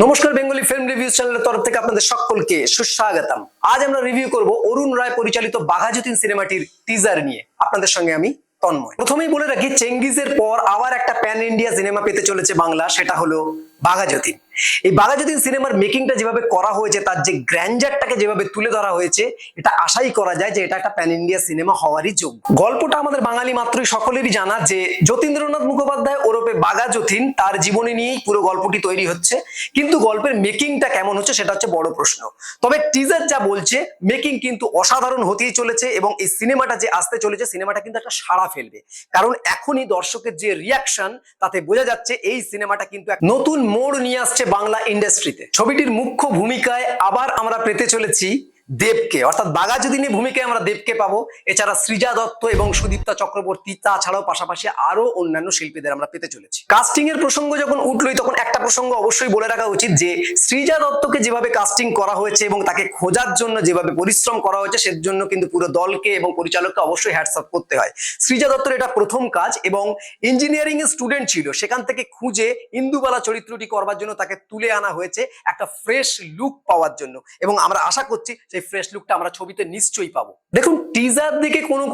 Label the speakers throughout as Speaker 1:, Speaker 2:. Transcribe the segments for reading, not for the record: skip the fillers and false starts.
Speaker 1: নমস্কার, Bengali film reviews চ্যানেলের তরফ থেকে আপনাদের সকলকে সুস্বাগতম। আজ আমরা রিভিউ করব অরুণ রায় পরিচালিত বাঘা যতীন সিনেমাটির টিজার নিয়ে। আপনাদের সঙ্গে আমি তন্ময়। প্রথমেই বলে রাখি, চেঙ্গিজের পর আবার একটা প্যান ইন্ডিয়া সিনেমা পেতে চলেছে বাংলা, সেটা হলো বাঘা যতীন। এই বাঘা যতীন সিনেমার মেকিংটা যেভাবে করা হয়েছে, তার যে গ্র্যান্ডারটাকে যেভাবে তুলে ধরা হয়েছে, এটা আশাই করা যায় যে এটা একটা প্যান ইন্ডিয়া সিনেমা হওয়ারই যোগ্য। গল্পটা আমাদের বাঙালি মাত্রই সকলেরই জানা যে যতীন্দ্রনাথ মুখোপাধ্যায় ওরফে বাঘা যতীন, তার জীবনী নিয়েই পুরো গল্পটি তৈরি হচ্ছে। কিন্তু গল্পের মেকিংটা কেমন হচ্ছে সেটা হচ্ছে বড় প্রশ্ন। তবে টিজার যা বলছে, মেকিং কিন্তু অসাধারণ হতেই চলেছে এবং এই সিনেমাটা যে আসতে চলেছে, সিনেমাটা কিন্তু একটা সাড়া ফেলবে। কারণ এখনই দর্শকের যে রিয়াকশন, তাতে বোঝা যাচ্ছে এই সিনেমাটা কিন্তু এক নতুন মোড় নিয়ে আসছে বাংলা ইন্ডাস্ট্রিতে। ছবিটির মুখ্য ভূমিকায় আবার আমরা পেতে চলেছি দেবকে, অর্থাৎ বাঘা যতীনের ভূমিকায় আমরা দেবকে পাবো। এছাড়া সৃজা দত্ত এবং সুদীপ্তা চক্রবর্তী, তাছাড়াও পাশাপাশি আরো অন্যান্য শিল্পীদের আমরা পেতে চলেছি। কাস্টিং এর প্রসঙ্গ যখন উঠলোই, তখন একটা প্রসঙ্গ অবশ্যই বলে রাখা উচিত যে সৃজা দত্তকে যেভাবে কাস্টিং করা হয়েছে এবং তাকে খোঁজার জন্য যেভাবে পরিশ্রম করা হয়েছে, সের জন্য কিন্তু পুরো দলকে এবং পরিচালককে অবশ্যই হ্যাটস অফ করতে হয়। সৃজা দত্তর এটা প্রথম কাজ এবং ইঞ্জিনিয়ারিং এর স্টুডেন্ট ছিল, সেখান থেকে খুঁজে ইন্দুবালা চরিত্রটি করবার জন্য তাকে তুলে আনা হয়েছে একটা ফ্রেশ লুক পাওয়ার জন্য, এবং আমরা আশা করছি সেই ফ্রেশ লুকটা আমরা ছবিতে নিশ্চয়ই পাবো। দেখুন, টিজার দেখে কোনো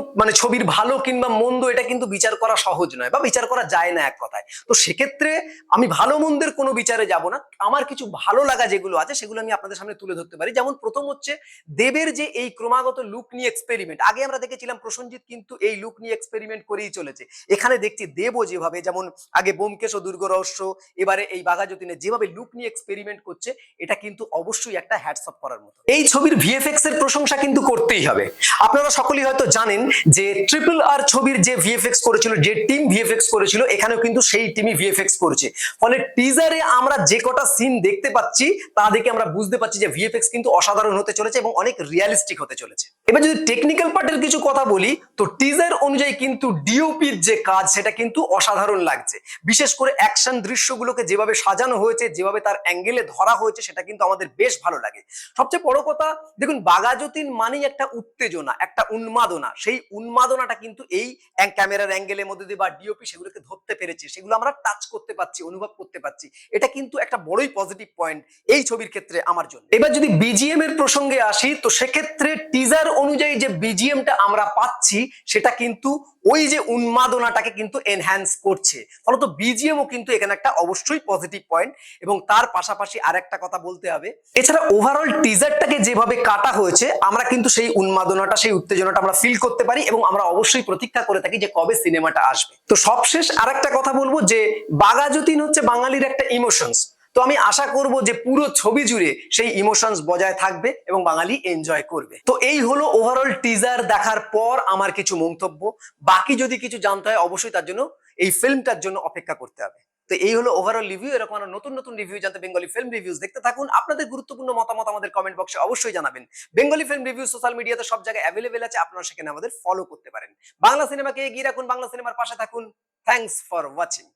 Speaker 1: ছবির ভালো কিংবা মন্দ এটা কিন্তু বিচার করা সহজ নয়, বা বিচার করা যায় না এক কথায়। তো সেক্ষেত্রে আমি ভালো মন্দের কোনো বিচারে যাব না। আমার কিছু ভালো লাগা যেগুলো আছে সেগুলো আমি আপনাদের সামনে তুলে ধরতে পারি। যেমন প্রথম হচ্ছে দেবের যে এই ক্রমাগত লুক নিয়ে এক্সপেরিমেন্ট। আগে আমরা দেখেছিলাম প্রসেনজিৎ কিন্তু এই লুক নিয়ে এক্সপেরিমেন্ট করেই চলেছে। এখানে দেখছি দেবও যেভাবে, যেমন আগে ব্যোমকেশ ও দুর্গ রহস্য, এবারে এই বাঘা যতীনে যেভাবে লুক নিয়ে এক্সপেরিমেন্ট করছে, এটা কিন্তু অবশ্যই একটা হ্যাটস অফ করার মতো। এই ছবির ভিএফএক্স এর প্রশংসা কিন্তু করতেই হবে। আপনারা সকলেই হয়তো জানেন যে RRR ছবির যে ভিএফএক্স করেছিল, যে টিম ভিএফএক্স করেছিল, এখানেও কিন্তু সেই টিমই ভিএফএক্স করেছে। ফলে টিজারে আমরা যে কটা সিন দেখতে পাচ্ছি, তা দেখে আমরা বুঝতে পারছি যে ভিএফএক্স কিন্তু অসাধারণ হতে চলেছে এবং অনেক রিয়ালিস্টিক হতে চলেছে। এবার যদি টেকনিক্যাল পার্টের কিছু কথা বলি, তো টিজার অনুযায়ী কিন্তু ডিওপির যে কাজ, সেটা কিন্তু অসাধারণ লাগছে। বিশেষ করে অ্যাকশন দৃশ্যগুলোকে যেভাবে সাজানো হয়েছে, যেভাবে তার অ্যাঙ্গেলে ধরা হয়েছে, সেটা কিন্তু আমাদের বেশ ভালো লাগে। সবচেয়ে বড় কথা, দেখুন, বাঘা যতীন মানেই একটা উত্তেজনা, একটা উন্মাদনা। সেই উন্মাদনাটা কিন্তু এই ক্যামেরার অ্যাঙ্গেলের মধ্যে দিয়ে বা ডিওপি সেগুলোকে ধরতে পেরেছে, সেগুলো আমরা টাচ করতে পারছি, অনুভব করতে পারছি। এটা কিন্তু একটা বড়ই পজিটিভ পয়েন্ট এই ছবির ক্ষেত্রে আমার জন্য। এবার যদি বিজিএম এর প্রসঙ্গে আসি, তো সেক্ষেত্রে টিজার অনুযায়ী যে বিজিএমটা আমরা পাচ্ছি, সেটা কিন্তু ওই যে উন্মাদনাটাকে কিন্তু এনহ্যান্স করছে। ফলত বিজিএমও কিন্তু এখানে একটা অবশ্যই পজিটিভ পয়েন্ট। এবং তার পাশাপাশি আরেকটা কথা বলতে হবে, এছাড়া ওভারঅল টিজারটাকে যেভাবে কাটা হয়েছে, আমরা কিন্তু সেই উন্মাদনাটা, সেই উত্তেজনাটা আমরা ফিল করতে পারি এবং আমরা অবশ্যই প্রতীক্ষা করে থাকি যে কবে সিনেমাটা আসবে। তো সবশেষ আরেকটা কথা বলবো যে বাঘা যতীন হচ্ছে বাঙালির একটা ইমোশনস। তো আমি আশা করব যে পুরো ছবি জুড়ে সেই ইমোশনস বজায় থাকবে এবং বাঙালি এনজয় করবে। তো এই হলো ওভারঅল টিজার দেখার পর আমার কিছু মন্তব্য। বাকি যদি কিছু জানতে হয়, অবশ্যই তার জন্য এই ফিল্মটার জন্য অপেক্ষা করতে হবে। তো এই হলো ওভারঅল রিভিউ। এরকম আরো নতুন নতুন রিভিউ জানতে বেঙ্গলি ফিল্ম রিভিউজ দেখতে থাকুন। আপনাদের গুরুত্বপূর্ণ মতামত আমাদের কমেন্ট বক্সে অবশ্যই জানাবেন। বেঙ্গলি ফিল্ম রিভিউ সোশ্যাল মিডিয়াতে সব জায়গায় অ্যাভেলেবেল আছে, আপনারা সেখানে আমাদের ফলো করতে পারেন। বাংলা সিনেমাকে এগিয়ে রাখুন, বাংলা সিনেমার পাশে থাকুন। Thanks for watching.